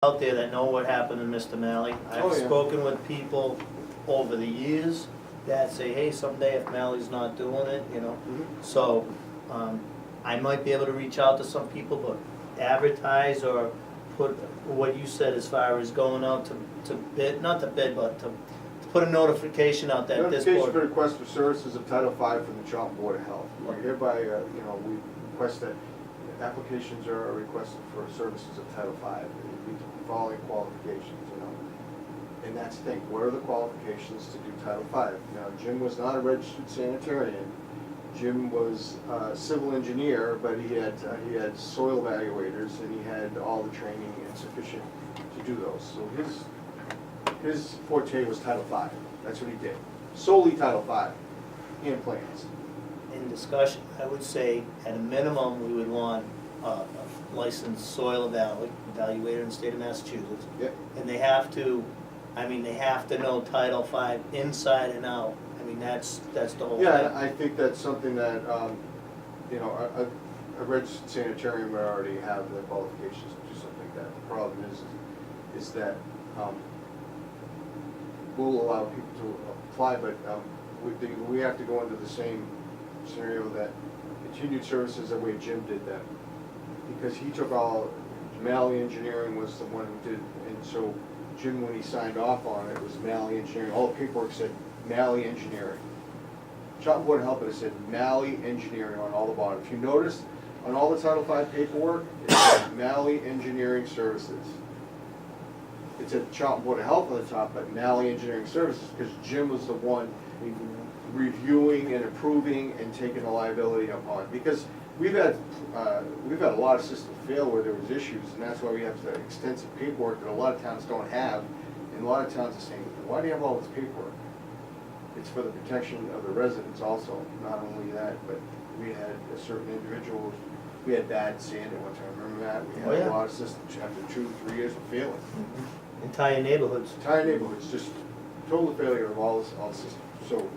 out there that know what happened to Mr. Malley. I've Oh, yeah. spoken with people over the years that say, hey, someday if Malley's not doing it, you know. So, I might be able to reach out to some people, but advertise or put what you said as far as going out to bid, not to bid, but to put a notification out that this Notification for board. request for services of Title V from the Charlton Board of Health. We hereby, we request that applications are requested for services of Title V. They meet the following qualifications, And that's the thing, what are the qualifications to do Title V? Now, Jim was not a registered sanitarian. Jim was a civil engineer, but he had soil evaluators and he had all the training and sufficient to do those. So his forte was Title V. That's what he did. Solely Title V and plans. In discussion, I would say at a minimum, we would want a licensed soil evaluator in the state of Massachusetts. Yep. And they have to know Title V inside and out. I mean, that's the whole thing. Yeah, and I think that's something that, a registered sanitarian would already have the qualifications to do something like that. The problem is that we'll allow people to apply, but we have to go into the same scenario that continued services the way Jim did that. Because he took Malley Engineering was the one who did, and so Jim, when he signed off on it, was Malley Engineering. All the paperwork said Malley Engineering. Charlton Board of Health, it said Malley Engineering on all the bottom. If you notice, on all the Title V paperwork, it said Malley Engineering Services. It said Charlton Board of Health on the top, but Malley Engineering Services, because Jim was the one reviewing and approving and taking the liability upon. Because we've had a lot of systems fail where there was issues, and that's why we have the extensive paperwork that a lot of towns don't have. And a lot of towns are saying, why do you have all this paperwork? It's for the protection of the residents also. Not only that, but we had a certain individual, we had bad sand at one time, remember that? We had a lot of systems after 2-3 years of failing. Mm-hmm. Entire neighborhoods. Entire neighborhoods, just total failure of all systems. So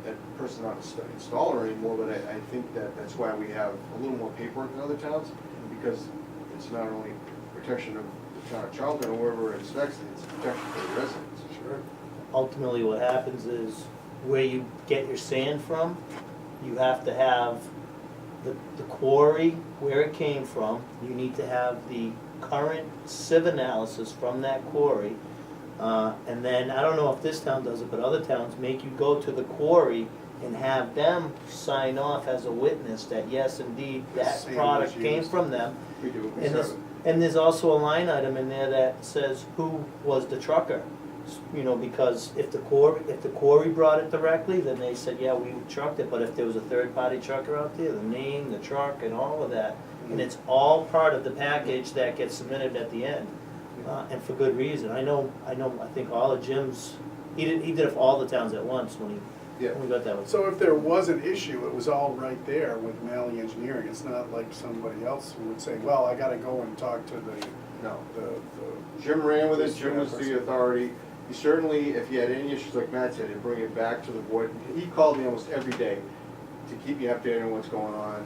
that person's not an installer anymore, but I think that's why we have a little more paperwork in other towns, because it's not only protection of the town of Charlton or wherever it inspects, it's protection for the residents. Sure. Ultimately, what happens is where you get your sand from, you have to have the quarry, where it came from. You need to have the current sieve analysis from that quarry. And then, I don't know if this town does it, but other towns make you go to the quarry and have them sign off as a witness that yes, indeed, that product came from them. We do. And there's also a line item in there that says who was the trucker. Because if the quarry brought it directly, then they said, yeah, we trucked it. But if there was a third-party trucker out there, the name, the truck, and all of that, and it's all part of the package that gets submitted at the end. And for good reason. I think all the gyms, he did it for all the towns at once when we got that one. So if there was an issue, it was all right there with Malley Engineering. It's not like somebody else who would say, well, I gotta go and talk to No. the Jim ran with it, Jim was the authority. He certainly, if he had any issues like Matt said, he'd bring it back to the board. He called me almost every day to keep me updated on what's going on.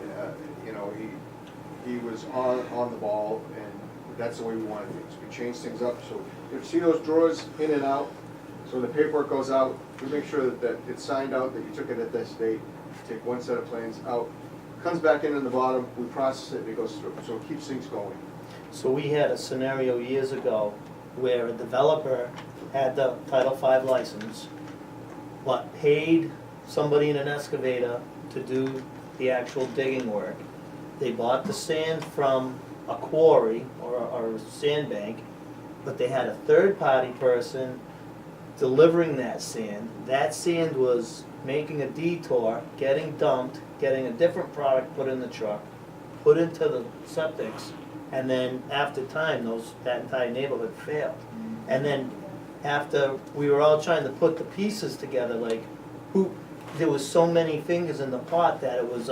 He was on the ball, and that's the way we wanted things. We changed things up, so you see those drawers in and out. So when the paperwork goes out, we make sure that it's signed out, that you took it at this date. Take one set of plans out, comes back in the bottom, we process it, and it goes through. So it keeps things going. So we had a scenario years ago where a developer had the Title V license, but paid somebody in an excavator to do the actual digging work. They bought the sand from a quarry or a sandbank, but they had a third-party person delivering that sand. That sand was making a detour, getting dumped, getting a different product put in the truck, put into the septics, and then after time, that entire neighborhood failed. And then after we were all trying to put the pieces together, there was so many fingers in the pot that it was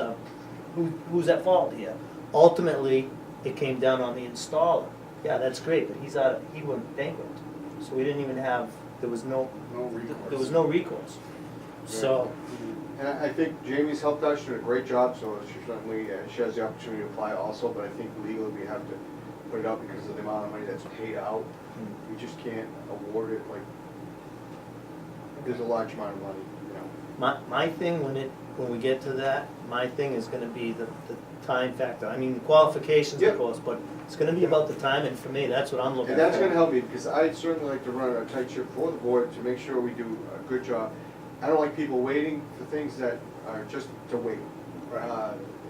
who's at fault here? Ultimately, it came down on the installer. Yeah, that's great, but he went bankrupt. So we didn't even have, there was no recourse. So. And I think Jamie's helped us, she's doing a great job, so she certainly, she has the opportunity to apply also, but I think legally we have to put it out because of the amount of money that's paid out. We just can't award it like, there's a large amount of money, you know. My thing, when we get to that, my thing is gonna be the time factor. I mean, qualifications, of Yep. course, but it's gonna be about the time, and for me, that's what I'm looking And for. that's gonna help me, because I'd certainly like to run a tight ship for the board to make sure we do a good job. I don't like people waiting for things that are just to wait.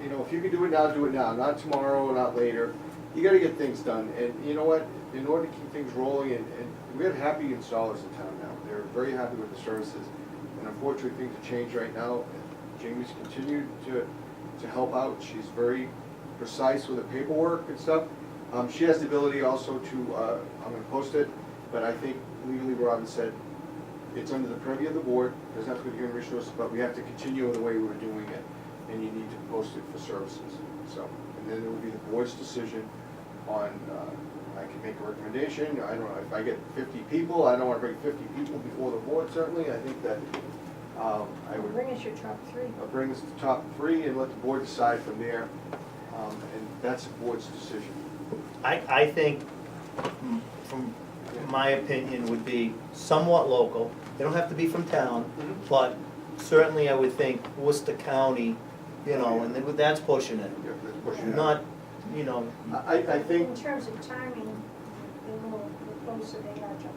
You know, if you can do it now, not tomorrow, not later. You gotta get things done, and you know what, in order to keep things rolling, and we have happy installers in town now. They're very happy with the services, and unfortunately, things have changed right now. Jamie's continued to help out. She's very precise with the paperwork and stuff. She has the ability also to, I'm gonna post it, but I think legally Robin said it's under the purview of the board, doesn't have to go to human resources, but we have to continue the way we were doing it, and you need to post it for services. So, and then it will be the board's decision on, I can make a recommendation. I don't know, if I get 50 people, I don't wanna bring 50 people before the board, certainly. I think that, I would. Bring us your top three. I'll bring us the top three and let the board decide from there, and that's the board's decision. I think, from my opinion, would be somewhat local. They don't have to be from town, but certainly I would think Worcester County, you know, and that's pushing it. Yeah, that's pushing it. Not, you know, I think, In terms of timing, the closer they are to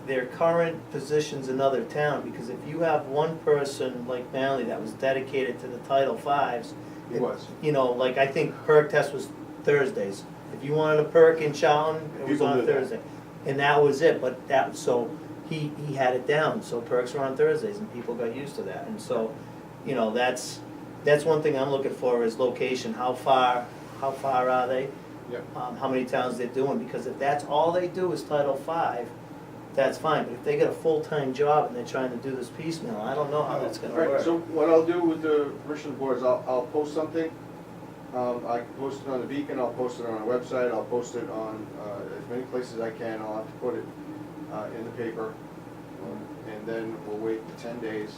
their current positions in other town, because if you have one person like Manley that was dedicated to the Title Fives, it was. you know, like I think perk test was Thursdays. If you wanted a perk in Charlton, it was People on did that. Thursday. And that was it, but that, so he had it down, so perks were on Thursdays and people got used to that. And so, you know, that's one thing I'm looking for is location, how far are they? Yep. How many towns they're doing, because if that's all they do is Title V, that's fine, but if they get a full-time job and they're trying to do this piecemeal, I don't know how that's gonna All right, work. so what I'll do with the permission of the board is I'll post something. I can post it on the Beacon, I'll post it on our website, I'll post it on as many places as I can. I'll have to put it in the paper, and then we'll wait 10 days.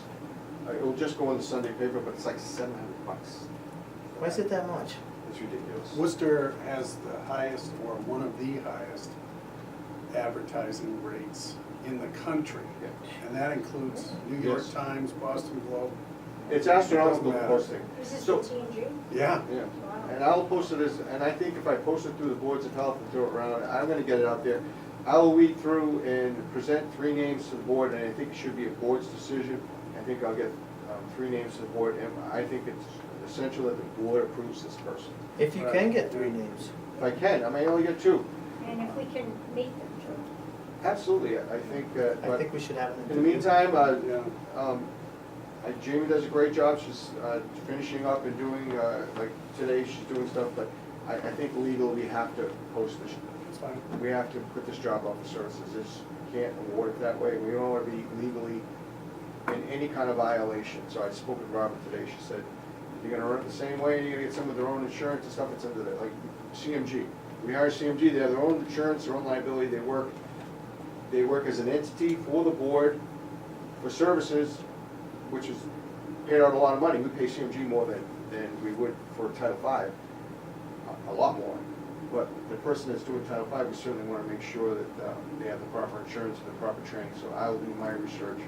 It'll just go in the Sunday paper, but it's like $700. Why is it that much? It's ridiculous. Worcester has the highest, or one of the highest, advertising rates in the country. Yeah. And that includes New York Yes. Times, Boston Globe. It's astronomical, Doesn't the matter. posting. Is this So- the TNG? Yeah. Yeah, Wow. and I'll post it as, and I think if I post it through the boards of health and throw it around, I'm gonna get it out there. I will weed through and present 3 names to the board, and I think it should be a board's decision. I think I'll get 3 names to the board, and I think it's essential that the board approves this person. If you can get 3 names. If I can, I may only get 2. And if we can meet them too. Absolutely, I think, I but think we should have an in the meantime, Yeah. Jamie does a great job. She's finishing up and doing, like today, she's doing stuff, but I think legally we have to post this. It's fine. We have to put this job up for services. It's, can't award it that way. We don't want to be legally in any kind of violation. So I spoke with Robin today. She said, you're gonna run it the same way, you're gonna get some of their own insurance and stuff. It's under the, like CMG. We hire CMG, they have their own insurance, their own liability. They work as an entity for the board for services, which is paid out a lot of money. We pay CMG more than we would for Title V, a lot more. But the person that's doing Title V, we certainly want to make sure that they have the proper insurance and the proper training. So I will do my research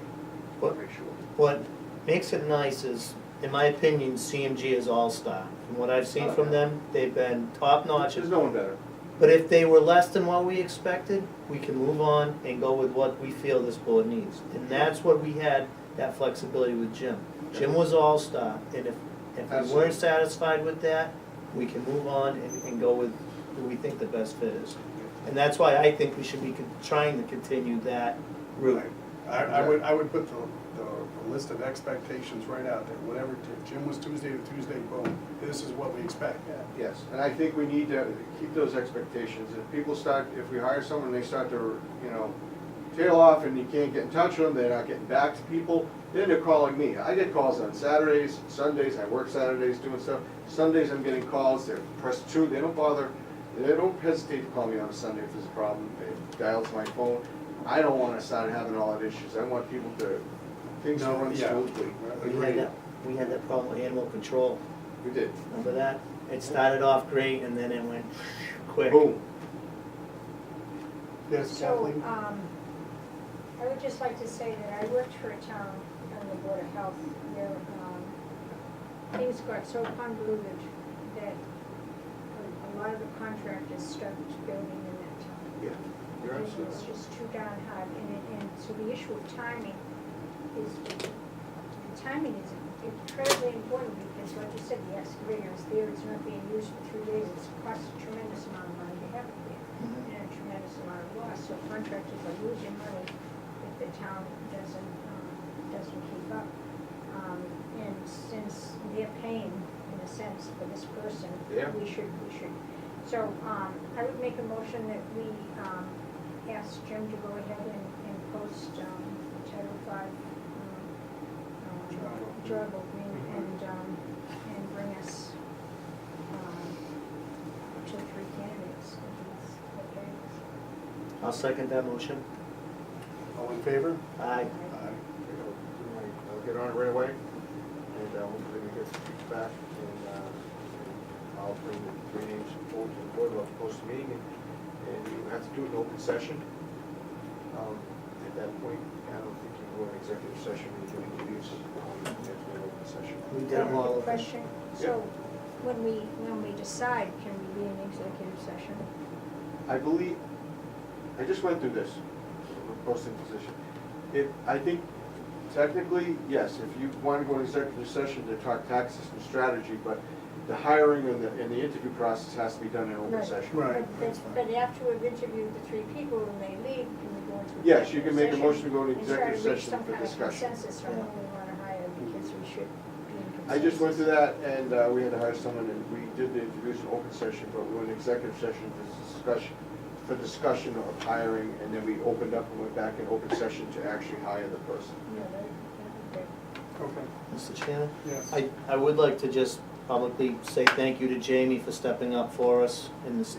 to make sure. What makes it nice is, in my opinion, CMG is all-star. From what I've seen from them, they've been top-notch. There's no one better. But if they were less than what we expected, we can move on and go with what we feel this board needs. And that's what we had, that flexibility with Jim. Jim was all-star, and if we Absolutely. weren't satisfied with that, we can move on and go with who we think the best fit is. And that's why I think we should be trying to continue that route. I would put the list of expectations right out there. Whatever, if Jim was Tuesday to Tuesday, boom, this is what we expect. Yes, and I think we need to keep those expectations. If people start, if we hire someone, they start to, tail off and you can't get in touch with them, they're not getting back to people, then they're calling me. I get calls on Saturdays, Sundays, I work Saturdays doing stuff. Sundays I'm getting calls, they're pressed 2, they don't hesitate to call me on a Sunday if there's a problem. They dial to my phone. I don't want to start having all that issues. I want people to, things to run smoothly. We had that problem with animal control, We did. remember that? It started off great and then it went quick. Boom. Yes, So, Kathleen? I would just like to say that I worked for a town on the Board of Health where, things got so convoluted that a lot of the contractors stopped building in that town. Yeah, you're It absolutely was right. just too darn hard, and so the issue of timing is, the timing is incredibly important, because like you said, the excavator is there, it's not being used for 3 days, it's cost a tremendous amount of money to have it there, and a tremendous amount of loss, so contractors are losing money if the town doesn't keep up. And since they're paying, in a sense, for this person, Yeah. we should. So, I would make a motion that we, ask Jim to go ahead and post, Title V, job opening, and bring us, 2 or 3 candidates, if it's okay. I'll second that motion. All in favor? Aye. Aye. I'll get on it right away, and hopefully we get some feedback, and I'll bring the 3 names forward to the board, we'll have to post a meeting, and we have to do it in open session. At that point, I don't think you can go in executive session when you do interviews, you have to be in open session. We did them all. Question, so when we decide, can we be in executive session? I believe, I just went through this, the posting position. I think technically, yes, if you want to go to executive session to talk tax system strategy, but the hiring and the interview process has to be done in open Right. session. Right. But after we've interviewed the 3 people and they leave, can we go into Yes, you can make a executive motion to go to and try executive reach session some for kind of discussion. consensus on who we want to hire, because we should be in consensus. I just went through that, and we had to hire someone, and we did the interviews in open session, but we went in executive session for discussion of hiring, and then we opened up and went back in open session to actually hire the person. Yeah, that'd be Okay, Mr. Chairman? yes. I would like to just publicly say thank you to Jamie for stepping up for us in this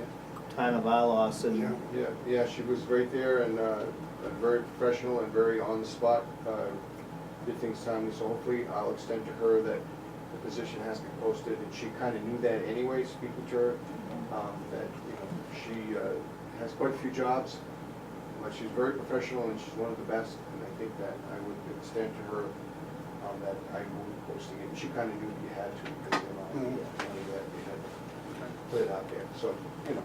time of our loss, and Yeah. Yeah, she was right there, and very professional and very on the spot, did things timely, so hopefully I'll extend to her that the position has been posted, and she kind of knew that anyway, speaking to her, that, she has quite a few jobs, but she's very professional and she's one of the best, and I think that I would extend to her that I will be posting it. She kind of knew you had to, because of the amount of money that we had put it out there, so, she's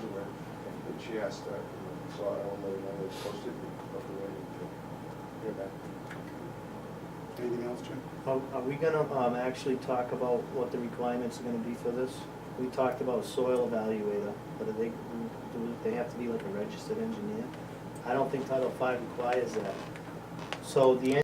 aware. And she asked, so I'll let her know it's posted, but we're ready to hear back. Anything else, Jim? are we gonna actually talk about what the requirements are gonna be for this? We talked about soil evaluator, but do they have to be like a registered engineer? I don't think Title V requires that. So the